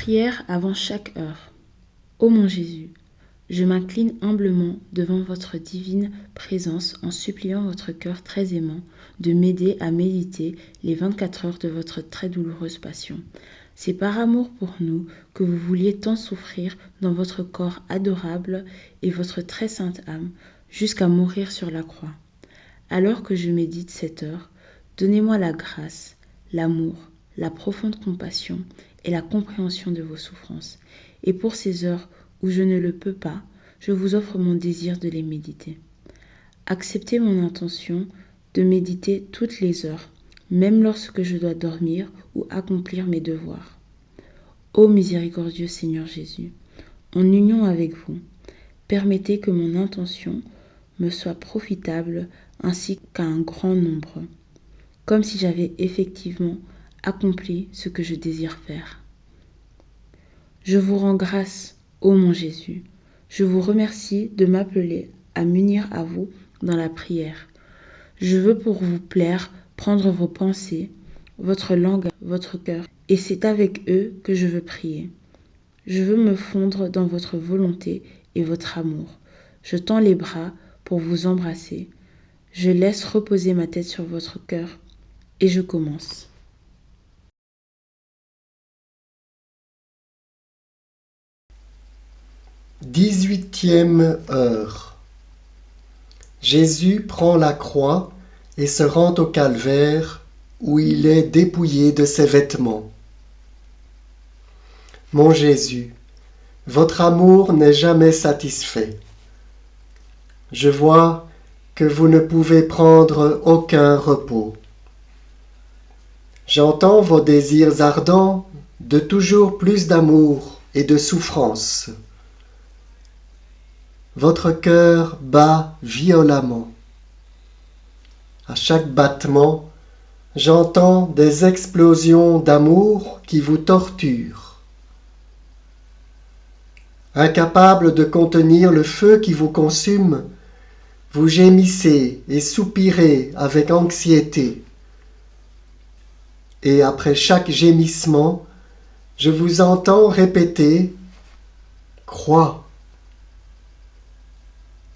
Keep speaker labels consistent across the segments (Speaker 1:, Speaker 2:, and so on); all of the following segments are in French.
Speaker 1: Prière avant chaque heure. Ô mon Jésus, je m'incline humblement devant votre divine présence en suppliant votre cœur très aimant de m'aider à méditer les 24 heures de votre très douloureuse passion. C'est par amour pour nous que vous vouliez tant souffrir dans votre corps adorable et votre très sainte âme jusqu'à mourir sur la croix. Alors que je médite cette heure, donnez-moi la grâce, l'amour, la profonde compassion et la compréhension de vos souffrances. Et pour ces heures où je ne le peux pas, je vous offre mon désir de les méditer. Acceptez mon intention de méditer toutes les heures, même lorsque je dois dormir ou accomplir mes devoirs. Ô miséricordieux Seigneur Jésus, en union avec vous, permettez que mon intention me soit profitable ainsi qu'à un grand nombre, comme si j'avais effectivement accompli ce que je désire faire. Je vous rends grâce, ô mon Jésus. Je vous remercie de m'appeler à m'unir à vous dans la prière. Je veux pour vous plaire prendre vos pensées, votre langue, votre cœur, et c'est avec eux que je veux prier. Je veux me fondre dans votre volonté et votre amour. Je tends les bras pour vous embrasser. Je laisse reposer ma tête sur votre cœur et je commence.
Speaker 2: 18e heure. Jésus prend la croix et se rend au calvaire où il est dépouillé de ses vêtements. Mon Jésus, votre amour n'est jamais satisfait. Je vois que vous ne pouvez prendre aucun repos. J'entends vos désirs ardents de toujours plus d'amour et de souffrance. Votre cœur bat violemment. À chaque battement, j'entends des explosions d'amour qui vous torturent. Incapable de contenir le feu qui vous consume, vous gémissez et soupirez avec anxiété. Et après chaque gémissement, je vous entends répéter « Crois ».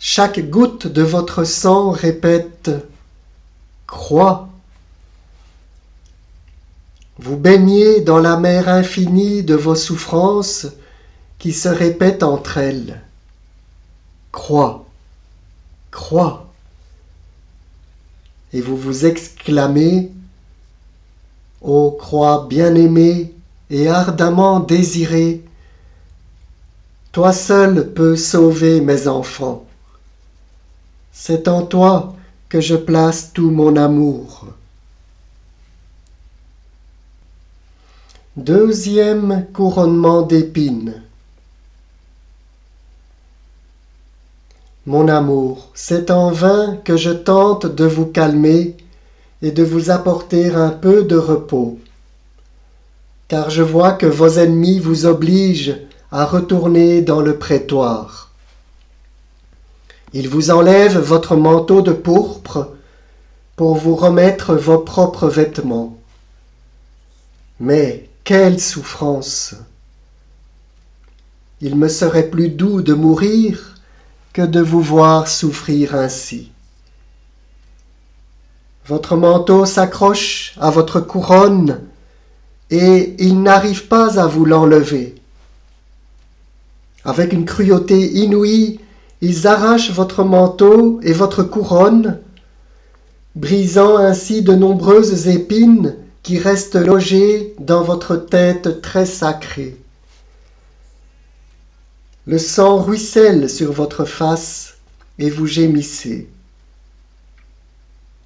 Speaker 2: Chaque goutte de votre sang répète « Crois ». Vous baignez dans la mer infinie de vos souffrances qui se répètent entre elles. Crois, crois. Et vous vous exclamez, ô croix bien-aimée et ardemment désirée, toi seul peux sauver mes enfants. C'est en toi que je place tout mon amour. Deuxième couronnement d'épines. Mon amour, c'est en vain que je tente de vous calmer et de vous apporter un peu de repos, car je vois que vos ennemis vous obligent à retourner dans le prétoire. Ils vous enlèvent votre manteau de pourpre pour vous remettre vos propres vêtements. Mais quelle souffrance! Il me serait plus doux de mourir que de vous voir souffrir ainsi. Votre manteau s'accroche à votre couronne et il n'arrive pas à vous l'enlever. Avec une cruauté inouïe, ils arrachent votre manteau et votre couronne, brisant ainsi de nombreuses épines qui restent logées dans votre tête très sacrée. Le sang ruisselle sur votre face et vous gémissez.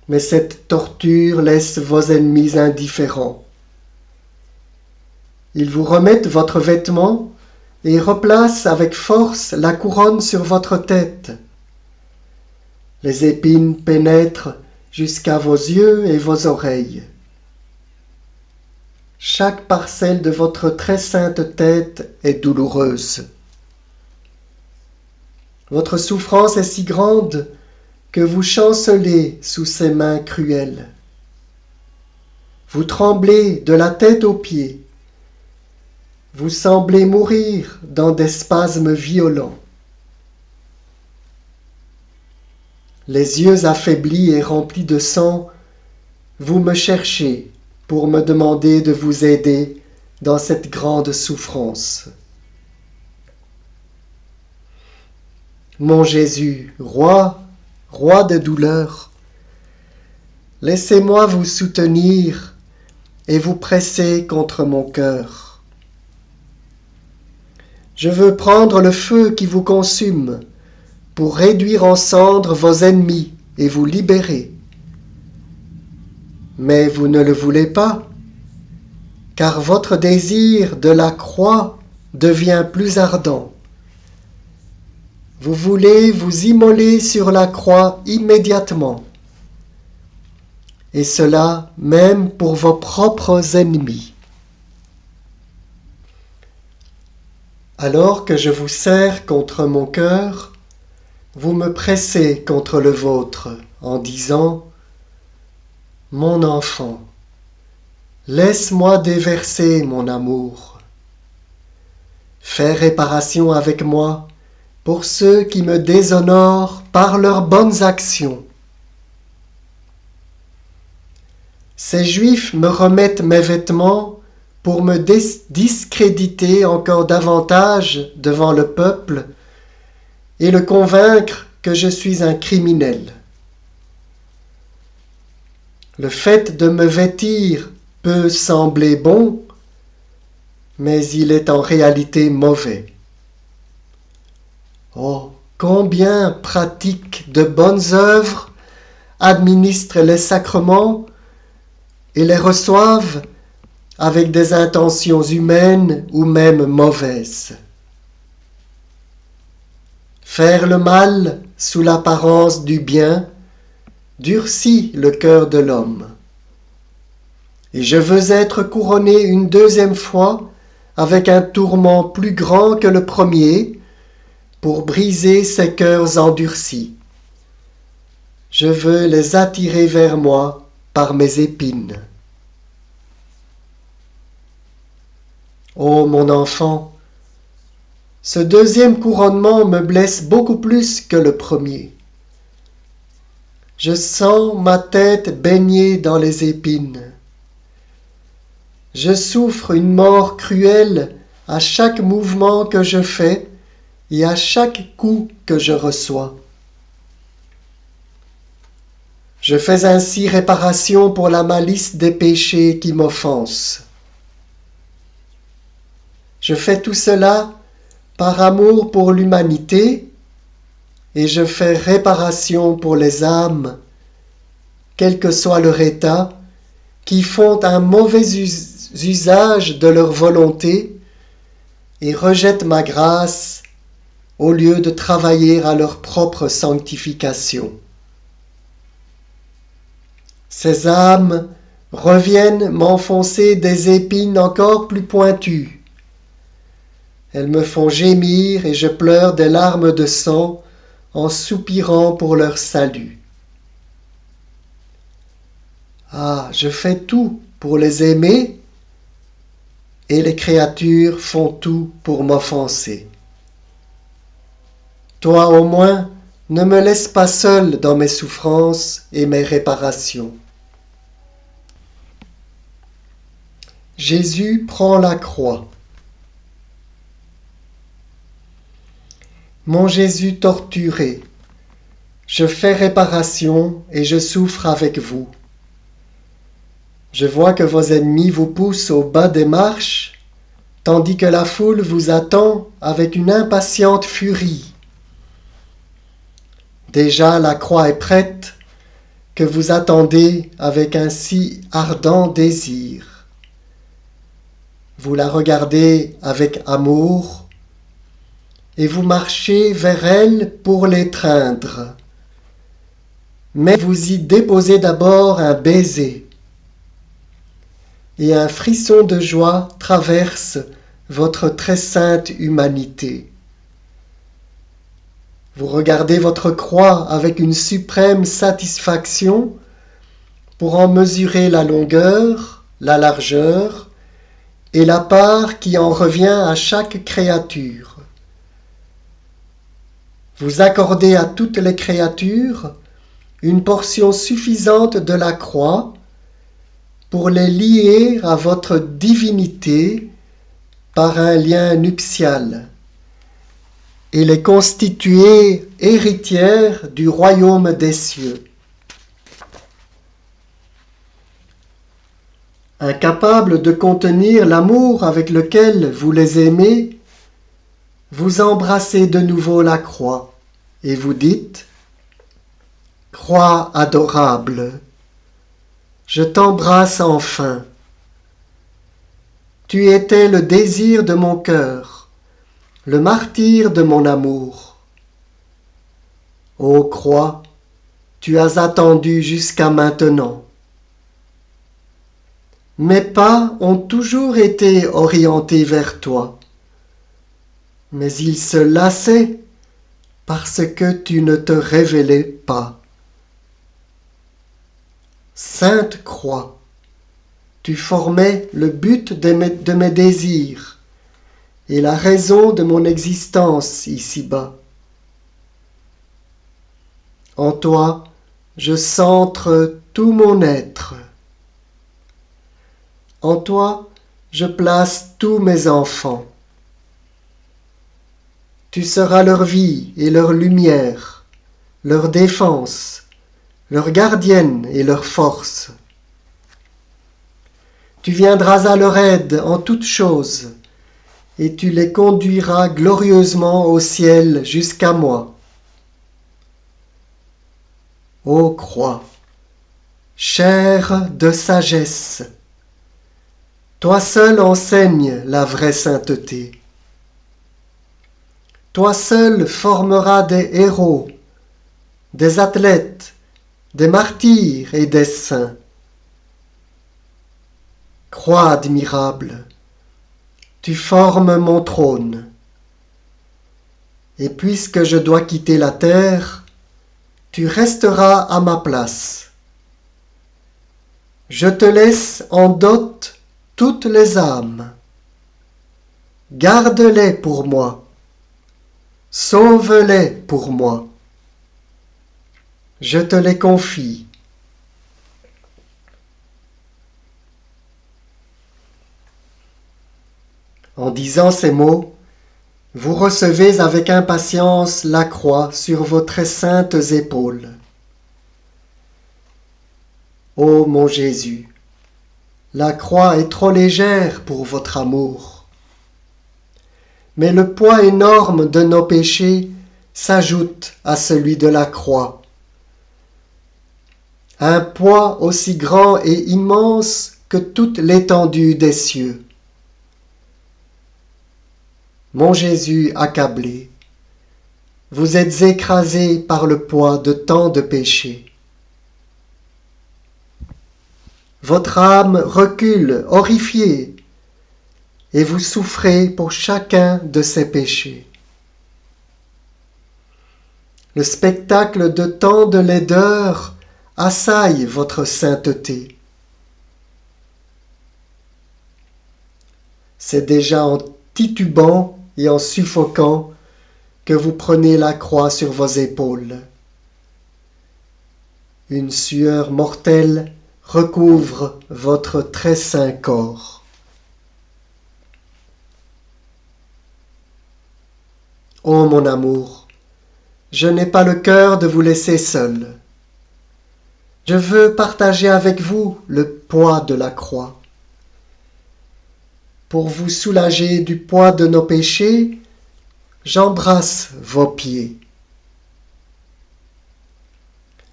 Speaker 2: Mais cette torture laisse vos ennemis indifférents. Ils vous remettent votre vêtement et replacent avec force la couronne sur votre tête. Les épines pénètrent jusqu'à vos yeux et vos oreilles. Chaque parcelle de votre très sainte tête est douloureuse. Votre souffrance est si grande que vous chancelez sous ces mains cruelles. Vous tremblez de la tête aux pieds. vous semblez mourir dans des spasmes violents. Les yeux affaiblis et remplis de sang, vous me cherchez pour me demander de vous aider dans cette grande souffrance. Mon Jésus, roi des douleurs, laissez-moi vous soutenir et vous presser contre mon cœur. Je veux prendre le feu qui vous consume pour réduire en cendres vos ennemis et vous libérer. Mais vous ne le voulez pas, car votre désir de la croix devient plus ardent. Vous voulez vous immoler sur la croix immédiatement, et cela même pour vos propres ennemis. Alors que je vous serre contre mon cœur, vous me pressez contre le vôtre en disant « Mon enfant, laisse-moi déverser mon amour. Fais réparation avec moi pour ceux qui me déshonorent par leurs bonnes actions. Ces Juifs me remettent mes vêtements pour me discréditer encore davantage devant le peuple et le convaincre que je suis un criminel. Le fait de me vêtir peut sembler bon, mais il est en réalité mauvais. Oh, combien pratiquent de bonnes œuvres, administrent les sacrements et les reçoivent avec des intentions humaines ou même mauvaises. Faire le mal sous l'apparence du bien durcit le cœur de l'homme. Et je veux être couronné une deuxième fois avec un tourment plus grand que le premier pour briser ces cœurs endurcis. Je veux les attirer vers moi par mes épines. Ô mon enfant, ce deuxième couronnement me blesse beaucoup plus que le premier. Je sens ma tête baignée dans les épines. Je souffre une mort cruelle à chaque mouvement que je fais et à chaque coup que je reçois. Je fais ainsi réparation pour la malice des péchés qui m'offensent. Je fais tout cela par amour pour l'humanité et je fais réparation pour les âmes, quel que soit leur état, qui font un mauvais usage de leur volonté et rejettent ma grâce au lieu de travailler à leur propre sanctification. Ces âmes reviennent m'enfoncer des épines encore plus pointues. Elles me font gémir et je pleure des larmes de sang en soupirant pour leur salut. Ah, je fais tout pour les aimer et les créatures font tout pour m'offenser. Toi au moins, ne me laisse pas seul dans mes souffrances et mes réparations. Jésus prend la croix. Mon Jésus torturé, je fais réparation et je souffre avec vous. Je vois que vos ennemis vous poussent au bas des marches, tandis que la foule vous attend avec une impatiente furie. Déjà la croix est prête, que vous attendez avec un si ardent désir. Vous la regardez avec amour et vous marchez vers elle pour l'étreindre. Mais vous y déposez d'abord un baiser. Et un frisson de joie traverse votre très sainte humanité. Vous regardez votre croix avec une suprême satisfaction pour en mesurer la longueur, la largeur et la part qui en revient à chaque créature. Vous accordez à toutes les créatures une portion suffisante de la croix pour les lier à votre divinité par un lien nuptial et les constituer héritières du royaume des cieux. Incapable de contenir l'amour avec lequel vous les aimez, vous embrassez de nouveau la croix et vous dites « Croix adorable, je t'embrasse enfin. Tu étais le désir de mon cœur, le martyr de mon amour. Ô croix, tu as attendu jusqu'à maintenant. Mes pas ont toujours été orientés vers toi, mais ils se lassaient parce que tu ne te révélais pas. Sainte Croix, tu formais le but de mes désirs et la raison de mon existence ici-bas. En toi, je centre tout mon être. En toi, je place tous mes enfants. Tu seras leur vie et leur lumière, leur défense, leur gardienne et leur force. Tu viendras à leur aide en toutes choses, et tu les conduiras glorieusement au ciel jusqu'à moi. Ô croix, chair de sagesse, toi seul enseignes la vraie sainteté. Toi seul formeras des héros, des athlètes, des martyrs et des saints. Croix admirable, tu formes mon trône. Et puisque je dois quitter la terre, tu resteras à ma place. Je te laisse en dot toutes les âmes. Garde-les pour moi. Sauve-les pour moi. Je te les confie. En disant ces mots, vous recevez avec impatience la croix sur vos très saintes épaules. Ô mon Jésus, la croix est trop légère pour votre amour. Mais le poids énorme de nos péchés s'ajoute à celui de la croix. Un poids aussi grand et immense que toute l'étendue des cieux. Mon Jésus accablé, vous êtes écrasé par le poids de tant de péchés. Votre âme recule horrifiée et vous souffrez pour chacun de ces péchés. Le spectacle de tant de laideur assaille votre sainteté. C'est déjà en titubant et en suffoquant que vous prenez la croix sur vos épaules. Une sueur mortelle recouvre votre très saint corps. Ô mon amour, je n'ai pas le cœur de vous laisser seul. Je veux partager avec vous le poids de la croix. Pour vous soulager du poids de nos péchés, j'embrasse vos pieds.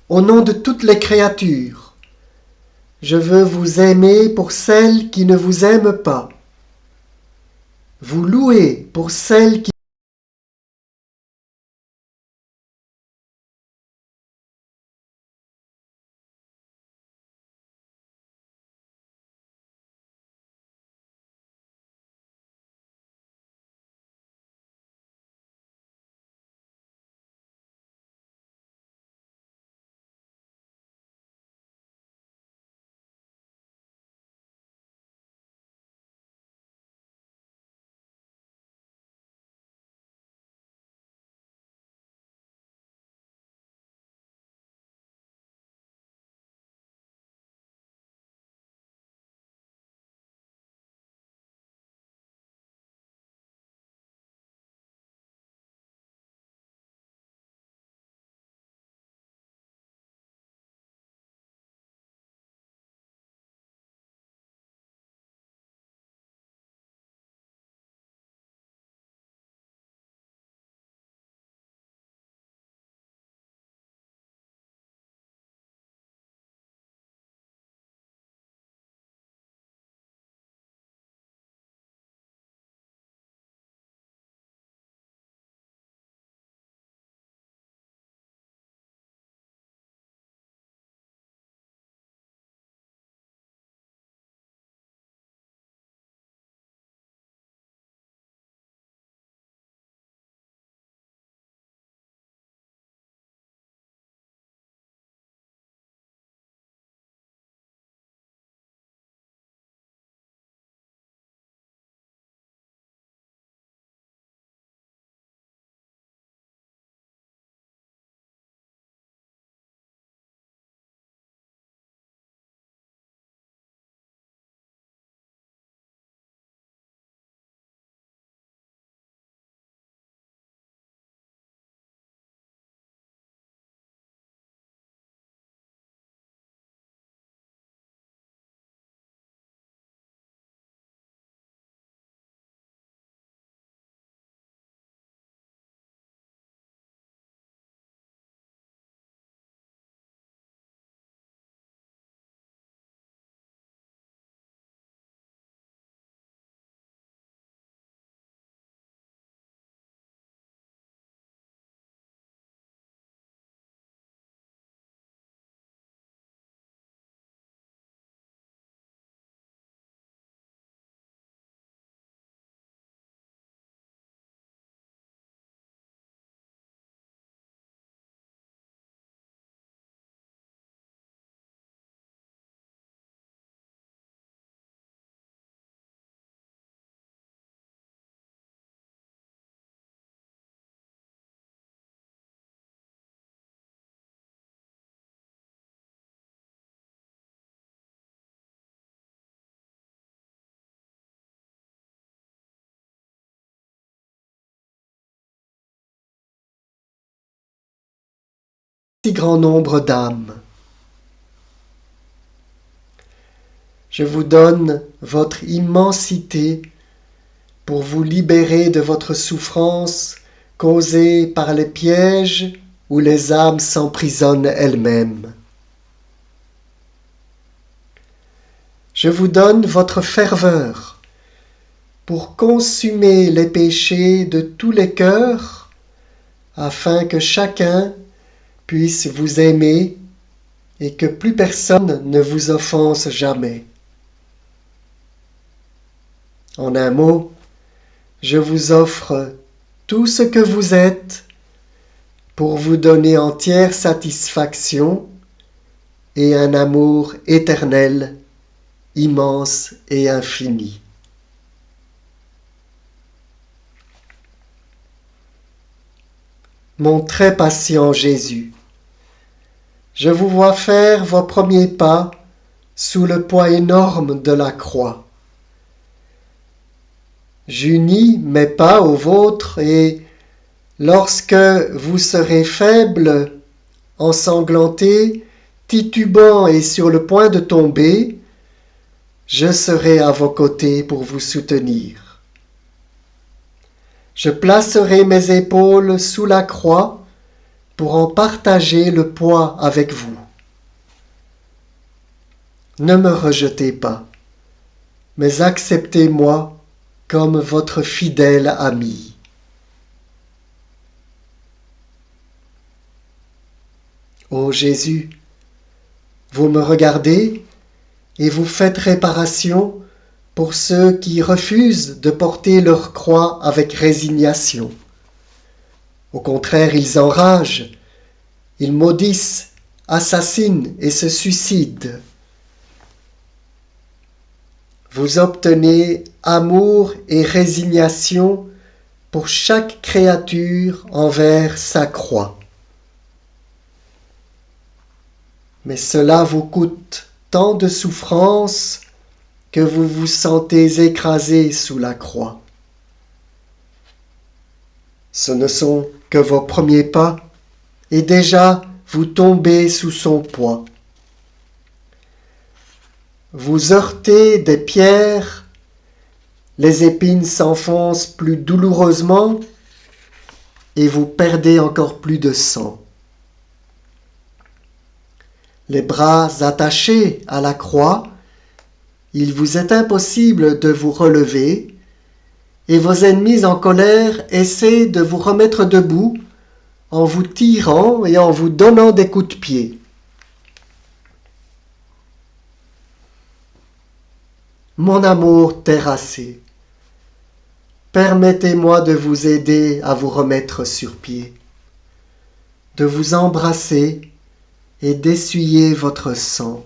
Speaker 2: Au nom de toutes les créatures, je veux vous aimer pour celles qui ne vous aiment pas, vous louer pour celles qui si grand nombre d'âmes. Je vous donne votre immensité pour vous libérer de votre souffrance causée par les pièges où les âmes s'emprisonnent elles-mêmes. Je vous donne votre ferveur pour consumer les péchés de tous les cœurs, afin que chacun puisse vous aimer et que plus personne ne vous offense jamais. En un mot, je vous offre tout ce que vous êtes pour vous donner entière satisfaction et un amour éternel, immense et infini. Mon très patient Jésus, je vous vois faire vos premiers pas sous le poids énorme de la croix. J'unis mes pas aux vôtres et, lorsque vous serez faible, ensanglanté, titubant et sur le point de tomber, je serai à vos côtés pour vous soutenir. Je placerai mes épaules sous la croix pour en partager le poids avec vous. Ne me rejetez pas, mais acceptez-moi comme votre fidèle ami. Ô Jésus, vous me regardez et vous faites réparation pour ceux qui refusent de porter leur croix avec résignation. Au contraire, ils enragent, ils maudissent, assassinent et se suicident. Vous obtenez amour et résignation pour chaque créature envers sa croix. Mais cela vous coûte tant de souffrances que vous vous sentez écrasé sous la croix. Ce ne sont que vos premiers pas, et déjà vous tombez sous son poids. Vous heurtez des pierres, les épines s'enfoncent plus douloureusement et vous perdez encore plus de sang. Les bras attachés à la croix, il vous est impossible de vous relever et vos ennemis en colère essaient de vous remettre debout en vous tirant et en vous donnant des coups de pied. Mon amour terrassé, permettez-moi de vous aider à vous remettre sur pied, de vous embrasser et d'essuyer votre sang.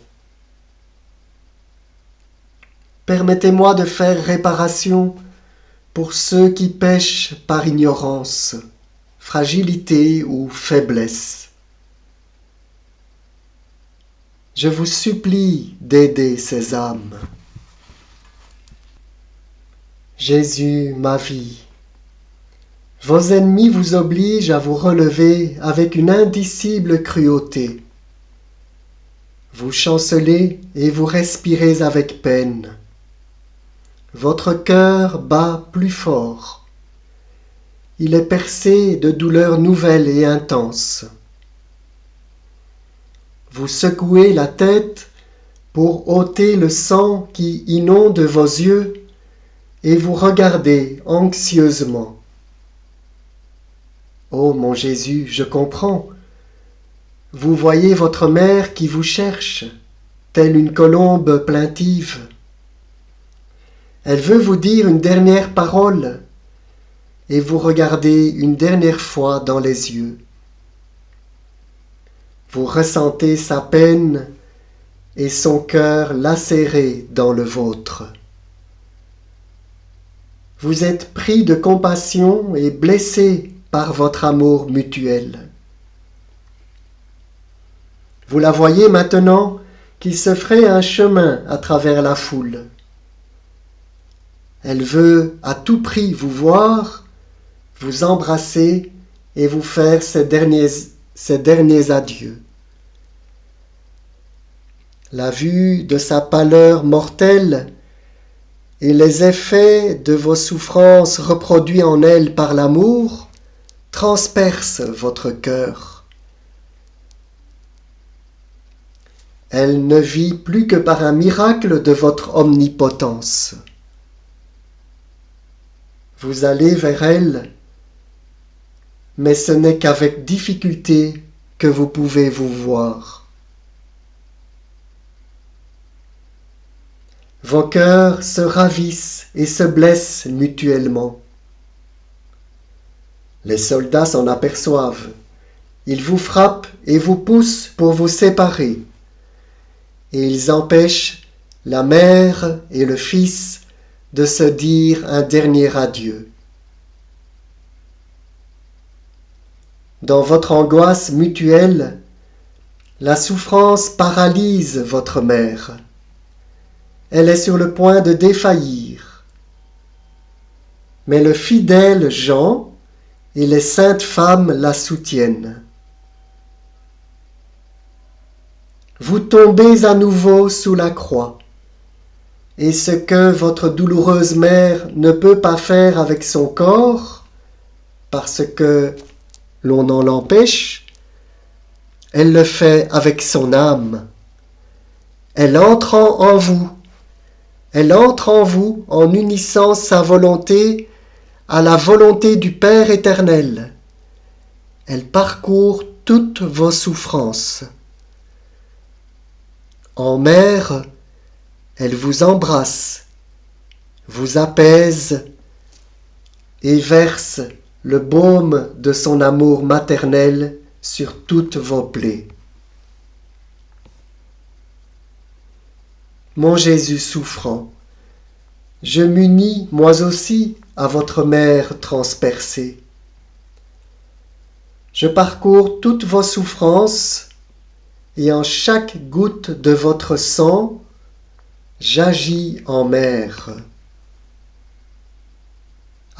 Speaker 2: Permettez-moi de faire réparation pour ceux qui pêchent par ignorance, fragilité ou faiblesse. Je vous supplie d'aider ces âmes. Jésus, ma vie, vos ennemis vous obligent à vous relever avec une indicible cruauté. Vous chancelez et vous respirez avec peine. Votre cœur bat plus fort. Il est percé de douleurs nouvelles et intenses. Vous secouez la tête pour ôter le sang qui inonde vos yeux et vous regardez anxieusement. Ô mon Jésus, je comprends. Vous voyez votre mère qui vous cherche, telle une colombe plaintive. Elle veut vous dire une dernière parole et vous regardez une dernière fois dans les yeux. Vous ressentez sa peine et son cœur lacéré dans le vôtre. Vous êtes pris de compassion et blessé par votre amour mutuel. Vous la voyez maintenant qui se ferait un chemin à travers la foule. Elle veut à tout prix vous voir, vous embrasser et vous faire ses ses derniers adieux. La vue de sa pâleur mortelle et les effets de vos souffrances reproduits en elle par l'amour transpercent votre cœur. Elle ne vit plus que par un miracle de votre omnipotence. Vous allez vers elle, mais ce n'est qu'avec difficulté que vous pouvez vous voir. Vos cœurs se ravissent et se blessent mutuellement. Les soldats s'en aperçoivent. Ils vous frappent et vous poussent pour vous séparer. Et ils empêchent la mère et le fils de se dire un dernier adieu. Dans votre angoisse mutuelle, la souffrance paralyse votre mère. Elle est sur le point de défaillir. Mais le fidèle Jean et les saintes femmes la soutiennent. Vous tombez à nouveau sous la croix, et ce que votre douloureuse mère ne peut pas faire avec son corps, parce que l'on en l'empêche, elle le fait avec son âme. Elle entre en vous. Elle entre en vous en unissant sa volonté à la volonté du Père éternel. Elle parcourt toutes vos souffrances. En mère, elle vous embrasse, vous apaise et verse le baume de son amour maternel sur toutes vos plaies. Mon Jésus souffrant, je m'unis moi aussi à votre mère transpercée. Je parcours toutes vos souffrances et en chaque goutte de votre sang, j'agis en mère.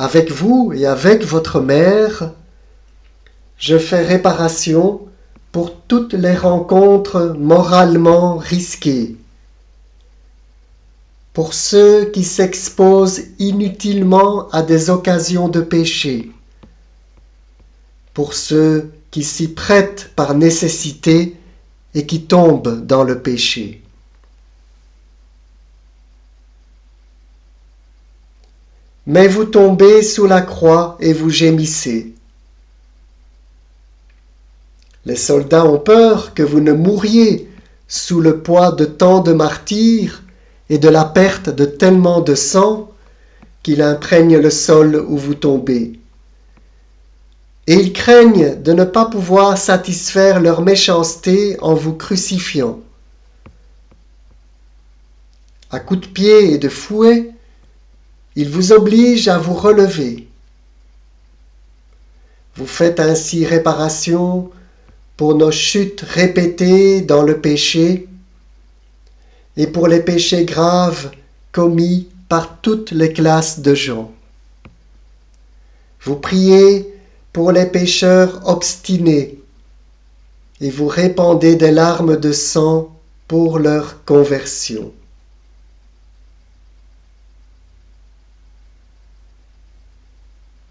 Speaker 2: Avec vous et avec votre mère, je fais réparation pour toutes les rencontres moralement risquées, pour ceux qui s'exposent inutilement à des occasions de péché, pour ceux qui s'y prêtent par nécessité et qui tombent dans le péché. Mais vous tombez sous la croix et vous gémissez. Les soldats ont peur que vous ne mouriez sous le poids de tant de martyrs et de la perte de tellement de sang qu'il imprègne le sol où vous tombez. Et ils craignent de ne pas pouvoir satisfaire leur méchanceté en vous crucifiant. À coups de pied et de fouet, ils vous obligent à vous relever. Vous faites ainsi réparation pour nos chutes répétées dans le péché et pour les péchés graves commis par toutes les classes de gens. Vous priez pour les pécheurs obstinés et vous répandez des larmes de sang pour leur conversion.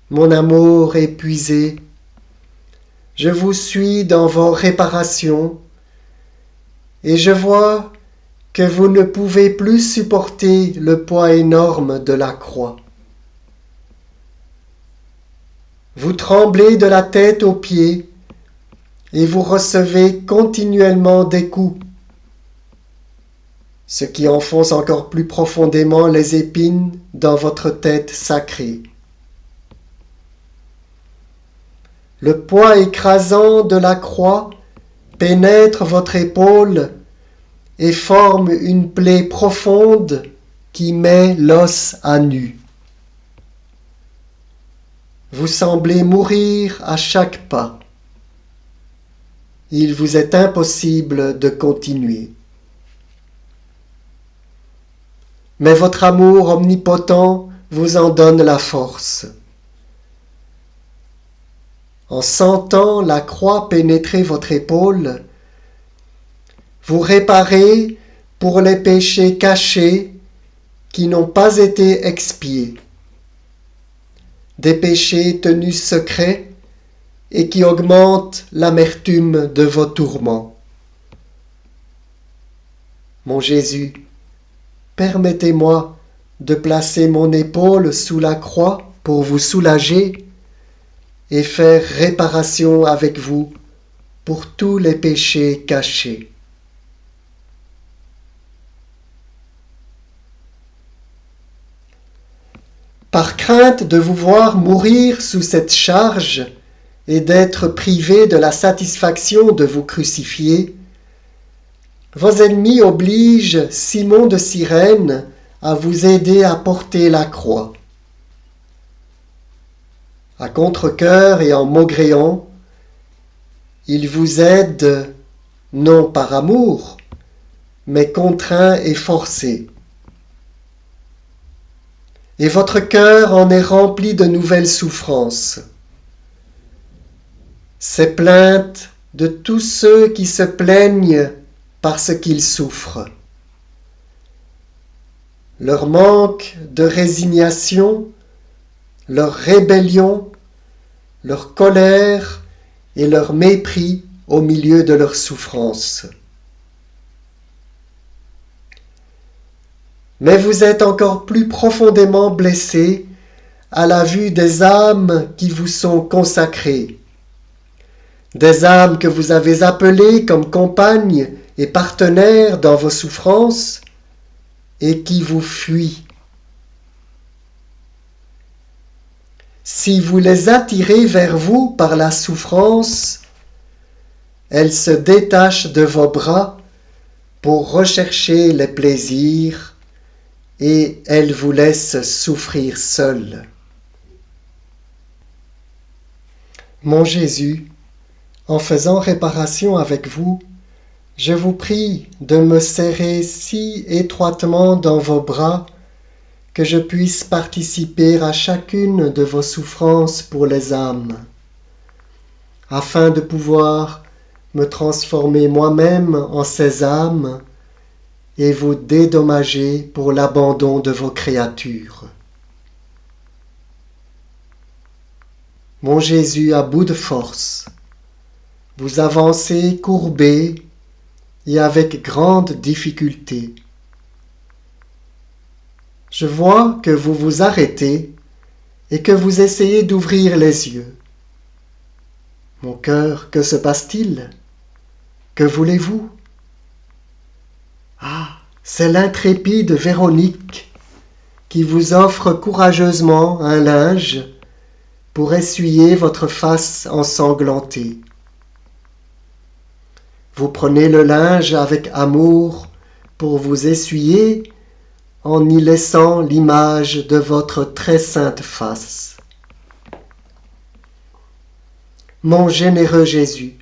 Speaker 2: Mon amour épuisé, je vous suis dans vos réparations et je vois que vous ne pouvez plus supporter le poids énorme de la croix. Vous tremblez de la tête aux pieds et vous recevez continuellement des coups, ce qui enfonce encore plus profondément les épines dans votre tête sacrée. Le poids écrasant de la croix pénètre votre épaule et forme une plaie profonde qui met l'os à nu. Vous semblez mourir à chaque pas. Il vous est impossible de continuer. Mais votre amour omnipotent vous en donne la force. en sentant la croix pénétrer votre épaule, vous réparez pour les péchés cachés qui n'ont pas été expiés, des péchés tenus secrets et qui augmentent l'amertume de vos tourments. Mon Jésus, permettez-moi de placer mon épaule sous la croix pour vous soulager et faire réparation avec vous pour tous les péchés cachés. Par crainte de vous voir mourir sous cette charge et d'être privé de la satisfaction de vous crucifier, vos ennemis obligent Simon de Cyrène à vous aider à porter la croix. À contre-cœur et en maugréant, il vous aide non par amour, mais contraint et forcé. Et votre cœur en est rempli de nouvelles souffrances. Ces plaintes de tous ceux qui se plaignent parce qu'ils souffrent. Leur manque de résignation, leur rébellion, leur colère et leur mépris au milieu de leurs souffrances. Mais vous êtes encore plus profondément blessés à la vue des âmes qui vous sont consacrées, des âmes que vous avez appelées comme compagnes et partenaires dans vos souffrances et qui vous fuient. Si vous les attirez vers vous par la souffrance, elles se détachent de vos bras pour rechercher les plaisirs et elles vous laissent souffrir seuls. Mon Jésus, en faisant réparation avec vous, je vous prie de me serrer si étroitement dans vos bras que je puisse participer à chacune de vos souffrances pour les âmes, afin de pouvoir me transformer moi-même en ces âmes et vous dédommager pour l'abandon de vos créatures. Mon Jésus, à bout de force, vous avancez courbé et avec grande difficulté. Je vois que vous vous arrêtez et que vous essayez d'ouvrir les yeux. Mon cœur, que se passe-t-il? Que voulez-vous? Ah, c'est l'intrépide Véronique qui vous offre courageusement un linge pour essuyer votre face ensanglantée. Vous prenez le linge avec amour pour vous essuyer en y laissant l'image de votre très sainte face. Mon généreux Jésus,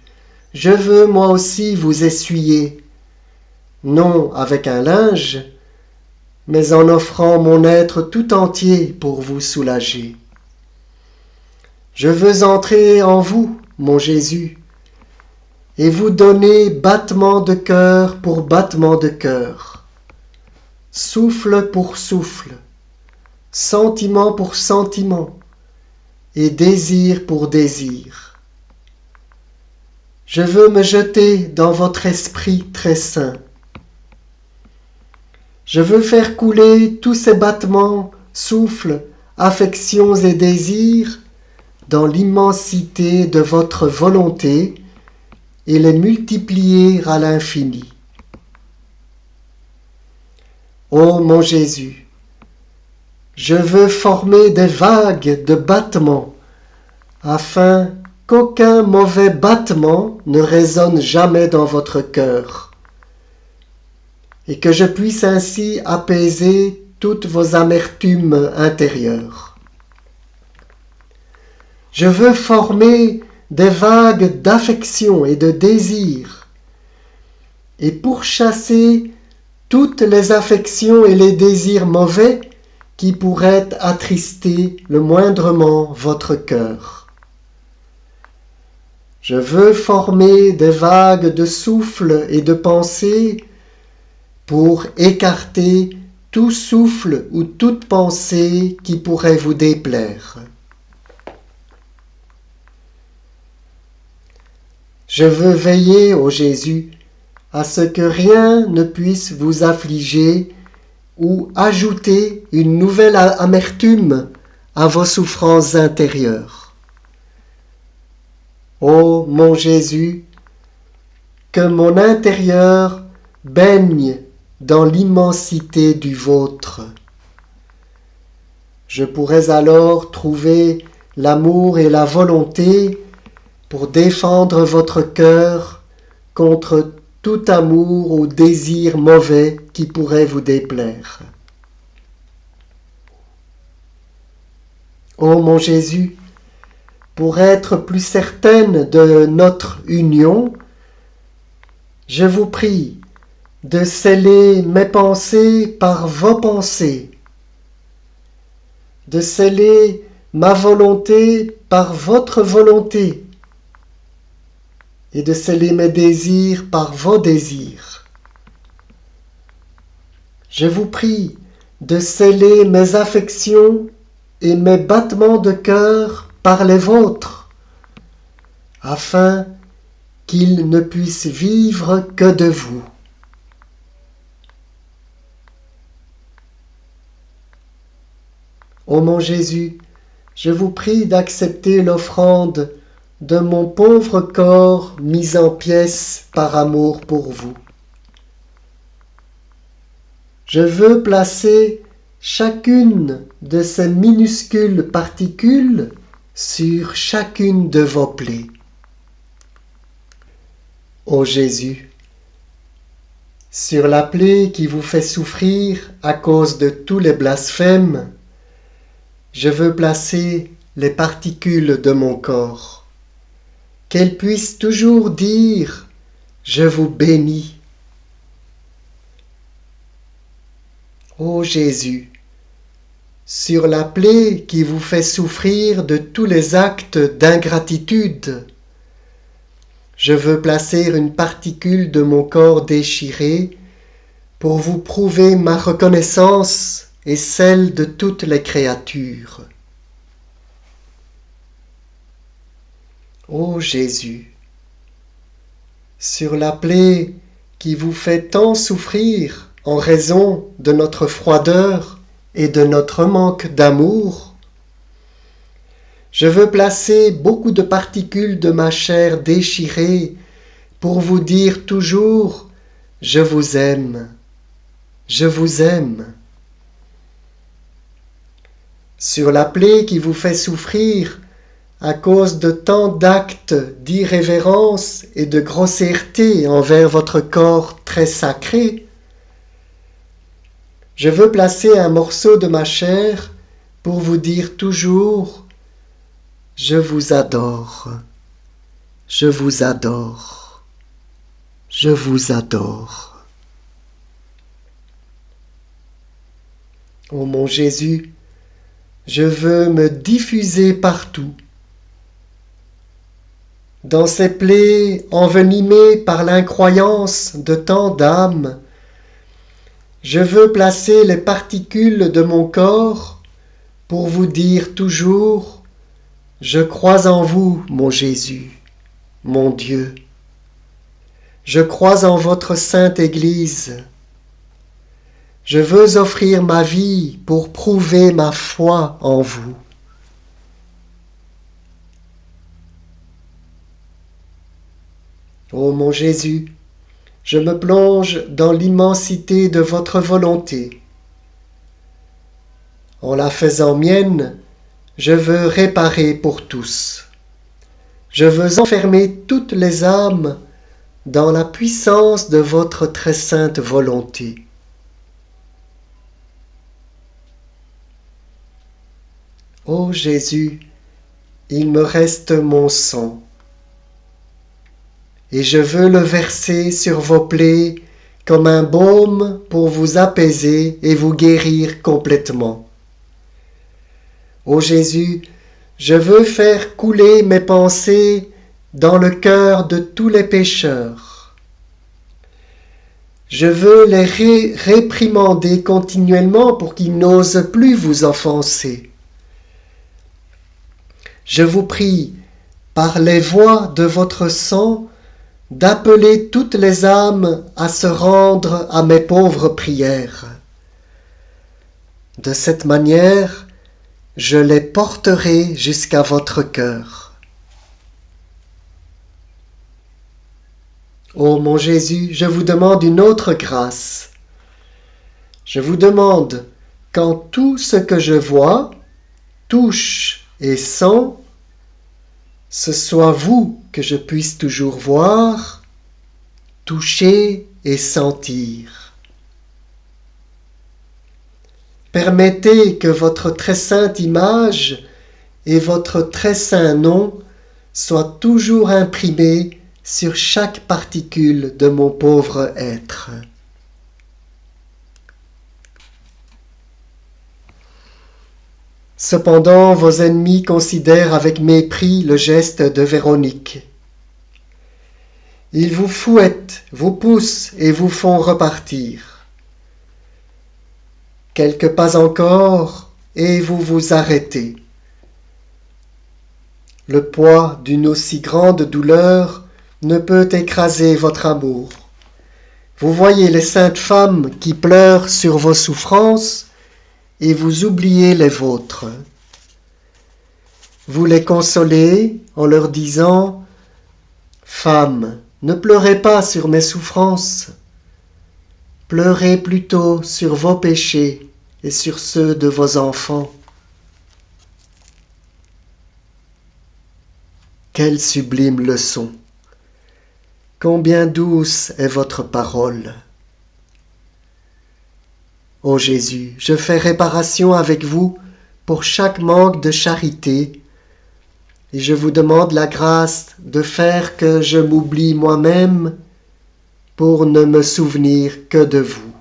Speaker 2: je veux moi aussi vous essuyer, non avec un linge, mais en offrant mon être tout entier pour vous soulager. Je veux entrer en vous, mon Jésus, et vous donner battement de cœur pour battement de cœur, souffle pour souffle, sentiment pour sentiment, et désir pour désir. Je veux me jeter dans votre esprit très saint. Je veux faire couler tous ces battements, souffles, affections et désirs dans l'immensité de votre volonté et les multiplier à l'infini. Ô mon Jésus, je veux former des vagues de battements afin qu'aucun mauvais battement ne résonne jamais dans votre cœur et que je puisse ainsi apaiser toutes vos amertumes intérieures. Je veux former des vagues d'affection et de désir et pourchasser toutes les affections et les désirs mauvais qui pourraient attrister le moindrement votre cœur. Je veux former des vagues de souffle et de pensée pour écarter tout souffle ou toute pensée qui pourrait vous déplaire. Je veux veiller, ô Jésus, à ce que rien ne puisse vous affliger ou ajouter une nouvelle amertume à vos souffrances intérieures. Ô mon Jésus, que mon intérieur baigne dans l'immensité du vôtre. Je pourrais alors trouver l'amour et la volonté pour défendre votre cœur contre tout amour ou désir mauvais qui pourrait vous déplaire. Ô mon Jésus, pour être plus certaine de notre union, je vous prie de sceller mes pensées par vos pensées, de sceller ma volonté par votre volonté, et de sceller mes désirs par vos désirs. Je vous prie de sceller mes affections et mes battements de cœur par les vôtres, afin qu'ils ne puissent vivre que de vous. Ô mon Jésus, je vous prie d'accepter l'offrande de mon pauvre corps mis en pièces par amour pour vous. Je veux placer chacune de ces minuscules particules sur chacune de vos plaies. Ô Jésus, sur la plaie qui vous fait souffrir à cause de tous les blasphèmes, je veux placer les particules de mon corps, qu'elles puissent toujours dire « Je vous bénis ». Ô Jésus, sur la plaie qui vous fait souffrir de tous les actes d'ingratitude, je veux placer une particule de mon corps déchiré pour vous prouver ma reconnaissance et celle de toutes les créatures. Ô Jésus, sur la plaie qui vous fait tant souffrir en raison de notre froideur et de notre manque d'amour, je veux placer beaucoup de particules de ma chair déchirée pour vous dire toujours « Je vous aime, je vous aime ». Sur la plaie qui vous fait souffrir à cause de tant d'actes d'irrévérence et de grossièreté envers votre corps très sacré, je veux placer un morceau de ma chair pour vous dire toujours « Je vous adore, je vous adore, je vous adore ». Ô mon Jésus, je veux me diffuser partout. Dans ces plaies envenimées par l'incroyance de tant d'âmes, je veux placer les particules de mon corps pour vous dire toujours « Je crois en vous, mon Jésus, mon Dieu. Je crois en votre sainte Église. Je veux offrir ma vie pour prouver ma foi en vous. » Ô mon Jésus, je me plonge dans l'immensité de votre volonté. En la faisant mienne, je veux réparer pour tous. Je veux enfermer toutes les âmes dans la puissance de votre très sainte volonté. Ô Jésus, il me reste mon sang, et je veux le verser sur vos plaies comme un baume pour vous apaiser et vous guérir complètement. Ô Jésus, je veux faire couler mes pensées dans le cœur de tous les pécheurs. Je veux les réprimander continuellement pour qu'ils n'osent plus vous offenser. Je vous prie, par les voies de votre sang, d'appeler toutes les âmes à se rendre à mes pauvres prières. De cette manière, je les porterai jusqu'à votre cœur. Ô mon Jésus, je vous demande une autre grâce. Je vous demande qu'en tout ce que je vois, touche et sens, ce soit vous que je puisse toujours voir, toucher et sentir. Permettez que votre très sainte image et votre très saint nom soient toujours imprimés sur chaque particule de mon pauvre être. Cependant, vos ennemis considèrent avec mépris le geste de Véronique. Ils vous fouettent, vous poussent et vous font repartir. Quelques pas encore, et vous vous arrêtez. Le poids d'une aussi grande douleur ne peut écraser votre amour. Vous voyez les saintes femmes qui pleurent sur vos souffrances et vous oubliez les vôtres. Vous les consolez en leur disant « Femmes, ne pleurez pas sur mes souffrances, pleurez plutôt sur vos péchés et sur ceux de vos enfants. » Quelle sublime leçon! Combien douce est votre parole! Ô Jésus, je fais réparation avec vous pour chaque manque de charité et je vous demande la grâce de faire que je m'oublie moi-même pour ne me souvenir que de vous.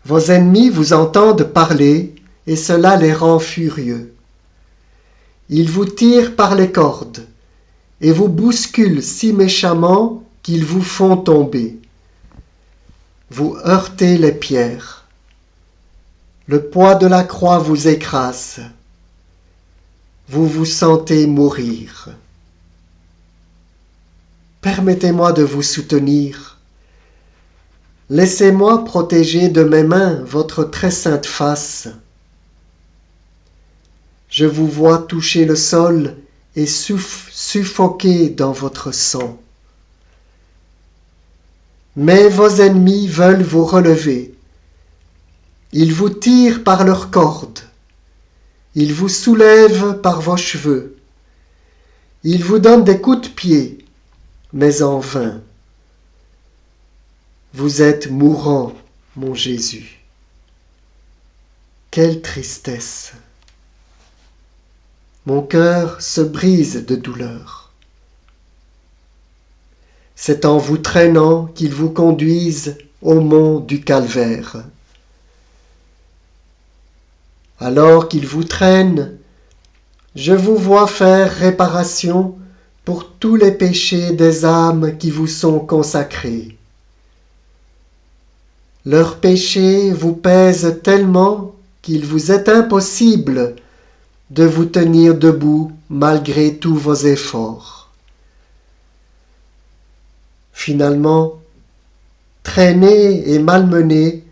Speaker 2: Vos ennemis vous entendent parler et cela les rend furieux. Ils vous tirent par les cordes et vous bousculent si méchamment qu'ils vous font tomber. Vous heurtez les pierres. Le poids de la croix vous écrase. Vous vous sentez mourir. Permettez-moi de vous soutenir. Laissez-moi protéger de mes mains votre très sainte face. Je vous vois toucher le sol et suffoquer dans votre sang. Mais vos ennemis veulent vous relever. Ils vous tirent par leurs cordes. Ils vous soulèvent par vos cheveux. Ils vous donnent des coups de pied, mais en vain. Vous êtes mourant, mon Jésus. Quelle tristesse! Mon cœur se brise de douleur. C'est en vous traînant qu'ils vous conduisent au mont du Calvaire. Alors qu'ils vous traînent, je vous vois faire réparation pour tous les péchés des âmes qui vous sont consacrées. Leurs péchés vous pèsent tellement qu'il vous est impossible de vous tenir debout malgré tous vos efforts. Finalement, traînés et malmenés,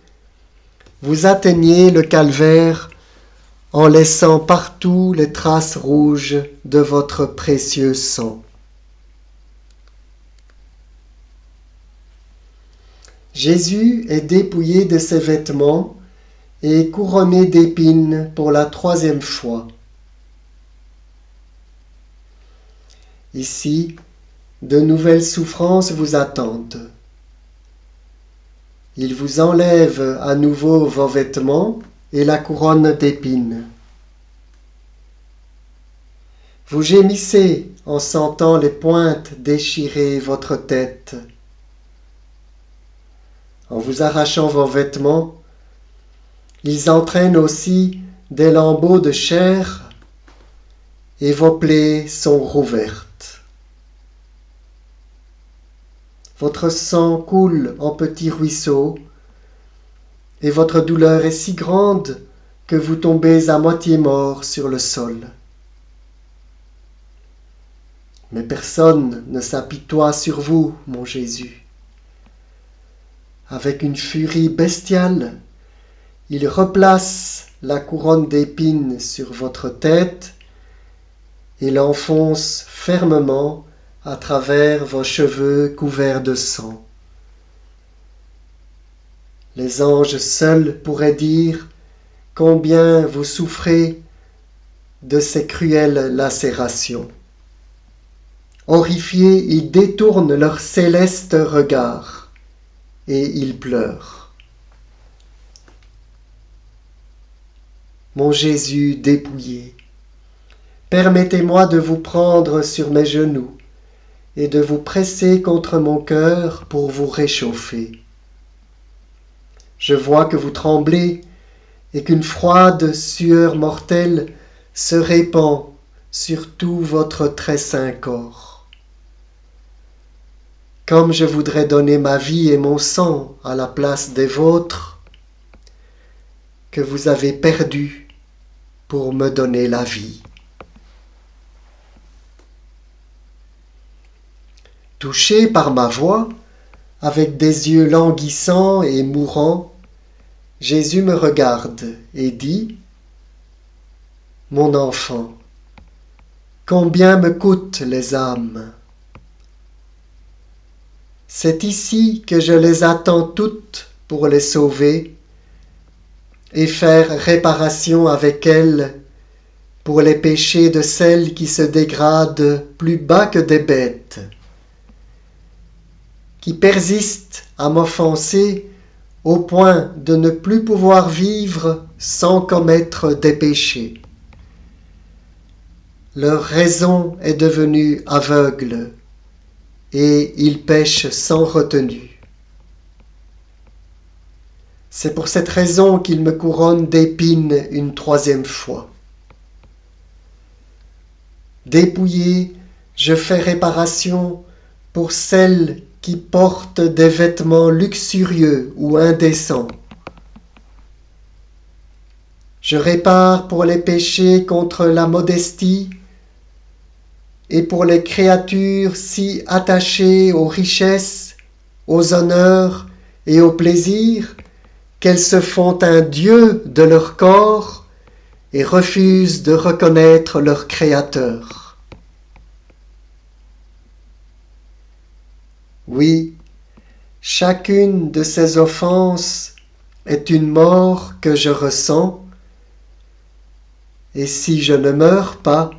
Speaker 2: vous atteignez le calvaire en laissant partout les traces rouges de votre précieux sang. Jésus est dépouillé de ses vêtements et couronné d'épines pour la 3e fois. Ici, de nouvelles souffrances vous attendent. Il vous enlève à nouveau vos vêtements et la couronne d'épines. Vous gémissez en sentant les pointes déchirer votre tête. En vous arrachant vos vêtements, ils entraînent aussi des lambeaux de chair et vos plaies sont rouvertes. Votre sang coule en petits ruisseaux, et votre douleur est si grande que vous tombez à moitié mort sur le sol. Mais personne ne s'apitoie sur vous, mon Jésus. Avec une furie bestiale, il replace la couronne d'épines sur votre tête et l'enfonce fermement à travers vos cheveux couverts de sang. Les anges seuls pourraient dire combien vous souffrez de ces cruelles lacérations. Horrifiés, ils détournent leur céleste regard et ils pleurent. Mon Jésus dépouillé, permettez-moi de vous prendre sur mes genoux et de vous presser contre mon cœur pour vous réchauffer. Je vois que vous tremblez et qu'une froide sueur mortelle se répand sur tout votre très saint corps. Comme je voudrais donner ma vie et mon sang à la place des vôtres, que vous avez perdus pour me donner la vie. Touché par ma voix, avec des yeux languissants et mourants, Jésus me regarde et dit « Mon enfant, combien me coûtent les âmes ? C'est ici que je les attends toutes pour les sauver et faire réparation avec elles pour les péchés de celles qui se dégradent plus bas que des bêtes, qui persistent à m'offenser au point de ne plus pouvoir vivre sans commettre des péchés. Leur raison est devenue aveugle et ils pêchent sans retenue. C'est pour cette raison qu'ils me couronnent d'épines une troisième fois. Dépouillé, je fais réparation pour celles qui portent des vêtements luxurieux ou indécents. Je répare pour les péchés contre la modestie et pour les créatures si attachées aux richesses, aux honneurs et aux plaisirs qu'elles se font un dieu de leur corps et refusent de reconnaître leur Créateur. Oui, chacune de ces offenses est une mort que je ressens, et si je ne meurs pas,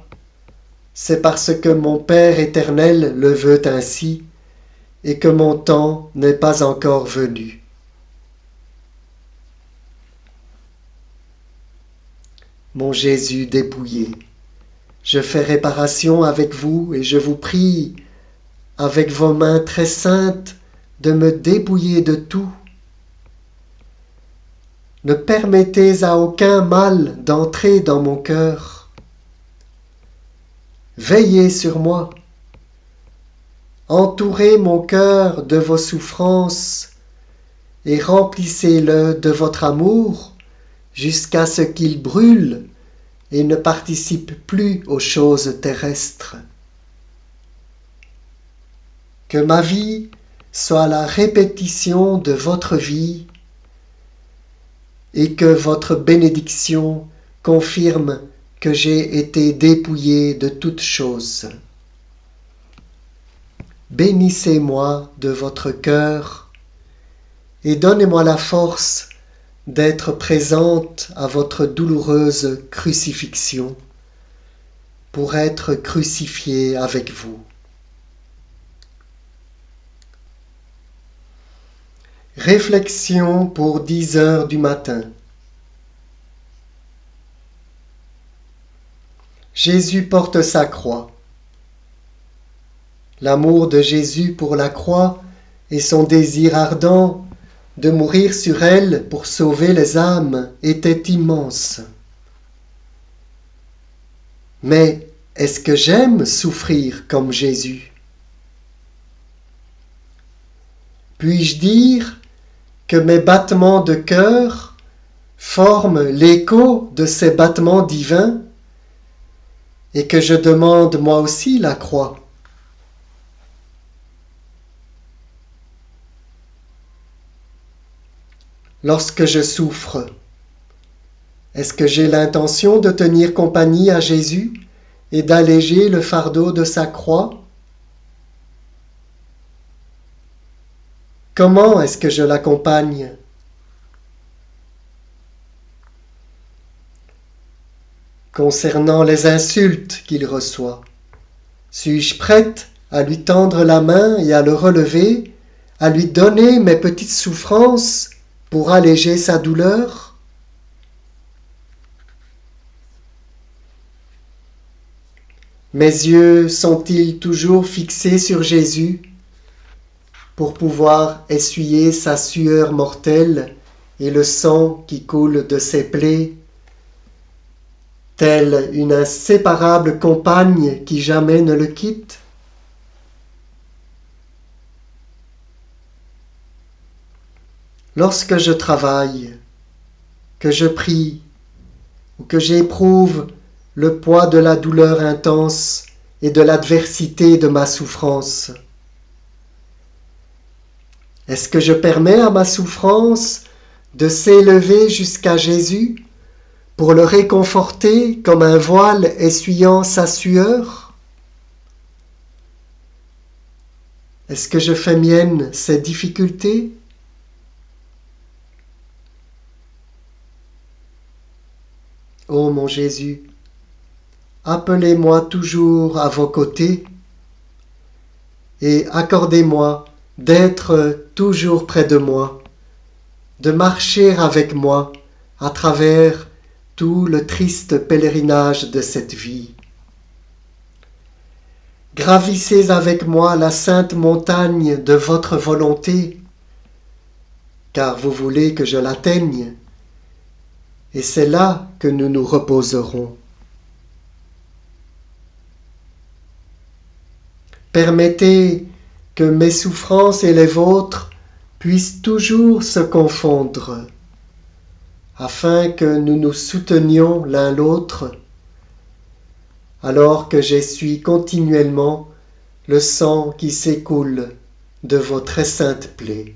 Speaker 2: c'est parce que mon Père éternel le veut ainsi, et que mon temps n'est pas encore venu. Mon Jésus dépouillé, je fais réparation avec vous et je vous prie, avec vos mains très saintes, de me dépouiller de tout. Ne permettez à aucun mal d'entrer dans mon cœur. Veillez sur moi. Entourez mon cœur de vos souffrances et remplissez-le de votre amour jusqu'à ce qu'il brûle et ne participe plus aux choses terrestres. Que ma vie soit la répétition de votre vie et que votre bénédiction confirme que j'ai été dépouillé de toutes choses. Bénissez-moi de votre cœur et donnez-moi la force d'être présente à votre douloureuse crucifixion pour être crucifié avec vous. Réflexion pour 10 heures du matin. Jésus porte sa croix. L'amour de Jésus pour la croix et son désir ardent de mourir sur elle pour sauver les âmes était immense. Mais Est-ce que j'aime souffrir comme Jésus? Puis-je dire que mes battements de cœur forment l'écho de ces battements divins et que je demande moi aussi la croix? Lorsque je souffre, est-ce que j'ai l'intention de tenir compagnie à Jésus et d'alléger le fardeau de sa croix? Comment est-ce que je l'accompagne? Concernant les insultes qu'il reçoit, suis-je prête à lui tendre la main et à le relever, à lui donner mes petites souffrances pour alléger sa douleur? Mes yeux sont-ils toujours fixés sur Jésus pour pouvoir essuyer sa sueur mortelle et le sang qui coule de ses plaies, telle une inséparable compagne qui jamais ne le quitte? Lorsque je travaille, que je prie ou que j'éprouve le poids de la douleur intense et de l'adversité de ma souffrance, est-ce que je permets à ma souffrance de s'élever jusqu'à Jésus pour le réconforter comme un voile essuyant sa sueur? Est-ce que je fais mienne ses difficultés? Ô mon Jésus, appelez-moi toujours à vos côtés et accordez-moi d'être toujours près de moi, de marcher avec moi à travers tout le triste pèlerinage de cette vie. Gravissez avec moi la sainte montagne de votre volonté, car vous voulez que je l'atteigne, et c'est là que nous nous reposerons. Permettez que mes souffrances et les vôtres puissent toujours se confondre, afin que nous nous soutenions l'un l'autre, alors que j'essuie continuellement le sang qui s'écoule de vos très saintes plaies.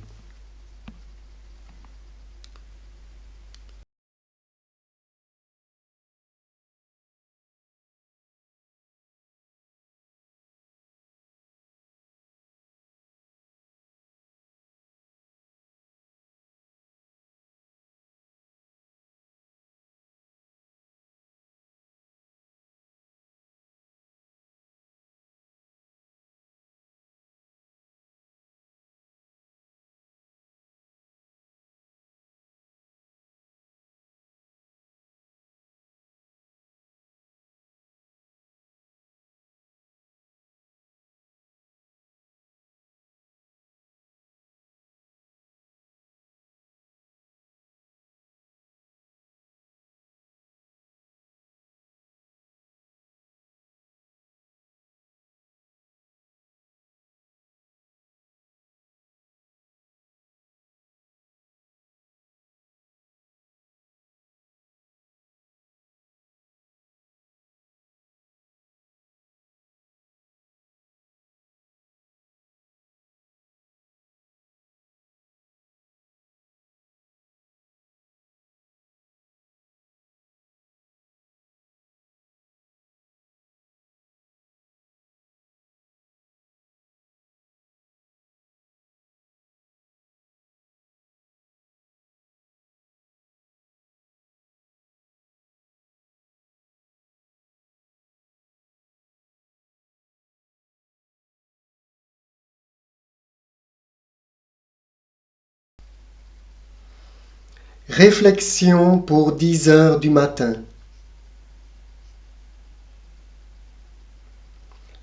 Speaker 2: Réflexion pour 10 heures du matin.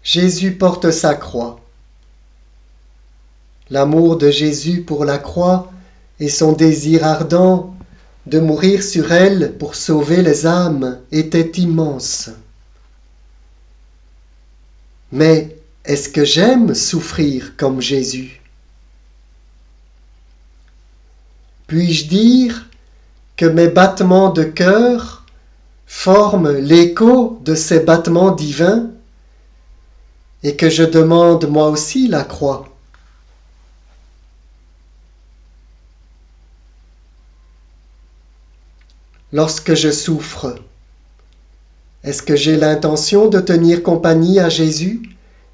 Speaker 2: Jésus porte sa croix. L'amour de Jésus pour la croix et son désir ardent de mourir sur elle pour sauver les âmes était immense. Mais est-ce que j'aime souffrir comme Jésus? Puis-je dire que mes battements de cœur forment l'écho de ces battements divins et que je demande moi aussi la croix? Lorsque je souffre, est-ce que j'ai l'intention de tenir compagnie à Jésus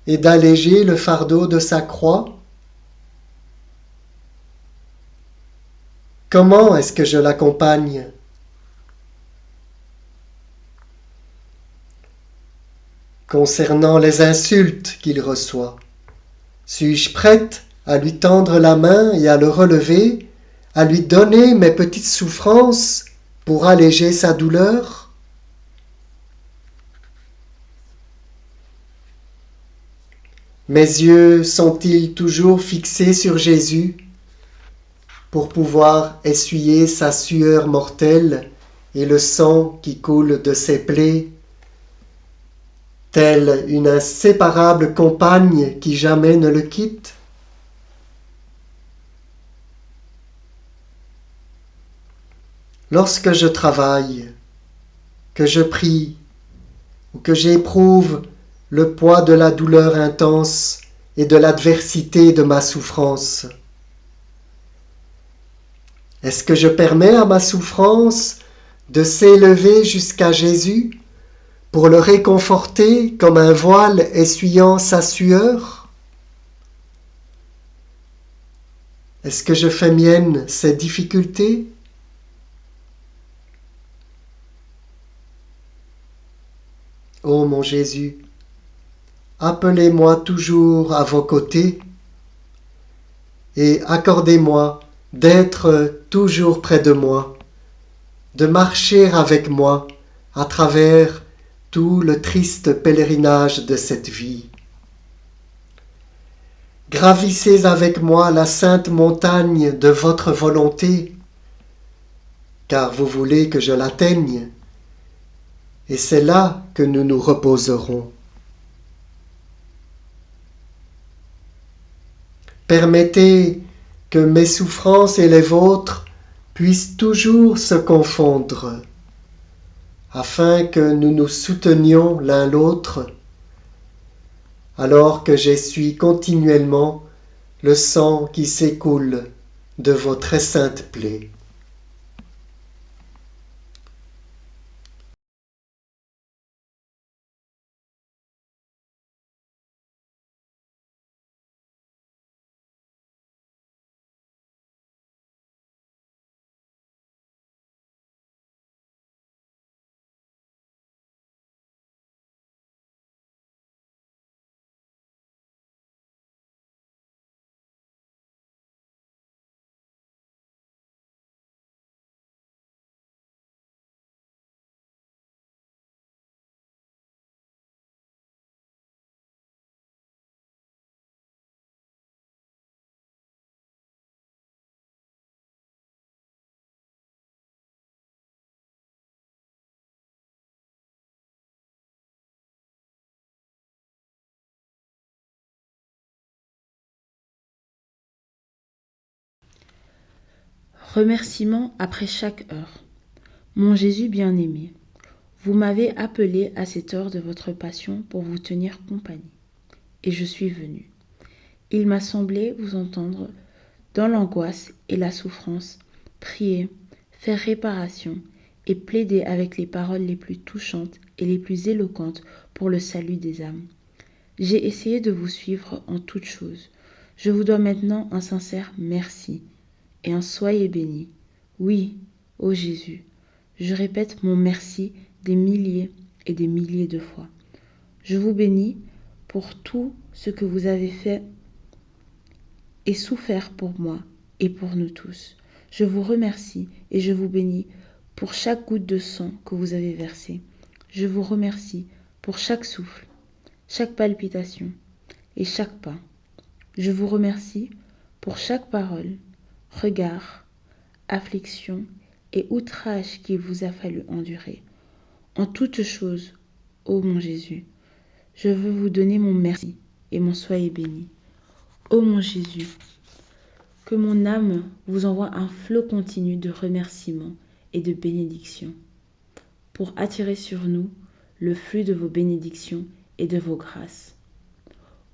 Speaker 2: et d'alléger le fardeau de sa croix? Comment est-ce que je l'accompagne? Concernant les insultes qu'il reçoit, suis-je prête à lui tendre la main et à le relever, à lui donner mes petites souffrances pour alléger sa douleur? Mes yeux sont-ils toujours fixés sur Jésus pour pouvoir essuyer sa sueur mortelle et le sang qui coule de ses plaies, telle une inséparable compagne qui jamais ne le quitte? Lorsque je travaille, que je prie ou que j'éprouve le poids de la douleur intense et de l'adversité de ma souffrance, est-ce que je permets à ma souffrance de s'élever jusqu'à Jésus pour le réconforter comme un voile essuyant sa sueur? Est-ce que je fais mienne ces difficultés? Ô mon Jésus, appelez-moi toujours à vos côtés et accordez-moi d'être toujours près de moi, de marcher avec moi à travers tout le triste pèlerinage de cette vie. Gravissez avec moi la sainte montagne de votre volonté, car vous voulez que je l'atteigne, et c'est là que nous nous reposerons. Permettez que mes souffrances et les vôtres puissent toujours se confondre, afin que nous nous soutenions l'un l'autre, alors que j'essuie continuellement le sang qui s'écoule de vos très saintes plaies.
Speaker 1: Remerciements après chaque heure. Mon Jésus bien-aimé, vous m'avez appelé à cette heure de votre passion pour vous tenir compagnie, et je suis venu. Il m'a semblé vous entendre dans l'angoisse et la souffrance, prier, faire réparation et plaider avec les paroles les plus touchantes et les plus éloquentes pour le salut des âmes. J'ai essayé de vous suivre en toutes choses. Je vous dois maintenant un sincère merci et un soyez bénis. Oui, ô Jésus, je répète mon merci des milliers et des milliers de fois. Je vous bénis pour tout ce que vous avez fait et souffert pour moi et pour nous tous. Je vous remercie et je vous bénis pour chaque goutte de sang que vous avez versé. Je vous remercie pour chaque souffle, chaque palpitation et chaque pas. Je vous remercie pour chaque parole, regard, affliction et outrage qu'il vous a fallu endurer. En toutes choses, ô mon Jésus, Je veux vous donner mon merci et mon soyez béni. Ô mon Jésus, que mon âme vous envoie un flot continu de remerciements et de bénédictions, pour attirer sur nous le flux de vos bénédictions et de vos grâces.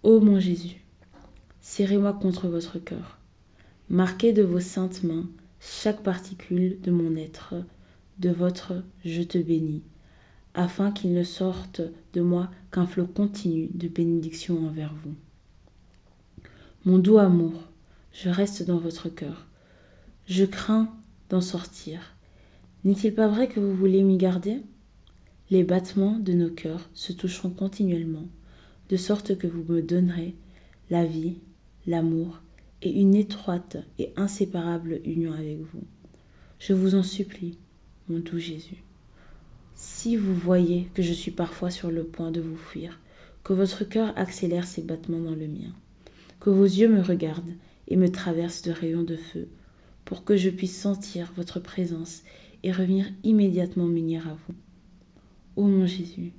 Speaker 1: Ô mon Jésus, serrez-moi contre votre cœur, marquez de vos saintes mains chaque particule de mon être, de votre « je te bénis », afin qu'il ne sorte de moi qu'un flot continu de bénédictions envers vous. Mon doux amour, je reste dans votre cœur. Je crains d'en sortir. N'est-il pas vrai que vous voulez m'y garder ? Les battements de nos cœurs se toucheront continuellement, de sorte que vous me donnerez la vie, l'amour et une étroite et inséparable union avec vous. Je vous en supplie, mon doux Jésus. Si vous voyez que je suis parfois sur le point de vous fuir, que votre cœur accélère ses battements dans le mien, que vos yeux me regardent et me traversent de rayons de feu, pour que je puisse sentir votre présence et revenir immédiatement m'unir à vous. Ô mon Jésus,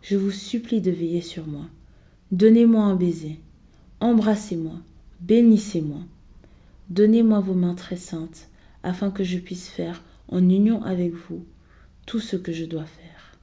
Speaker 1: je vous supplie de veiller sur moi. Donnez-moi un baiser, embrassez-moi, bénissez-moi. Donnez-moi vos mains très saintes, afin que je puisse faire, en union avec vous, tout ce que je dois faire.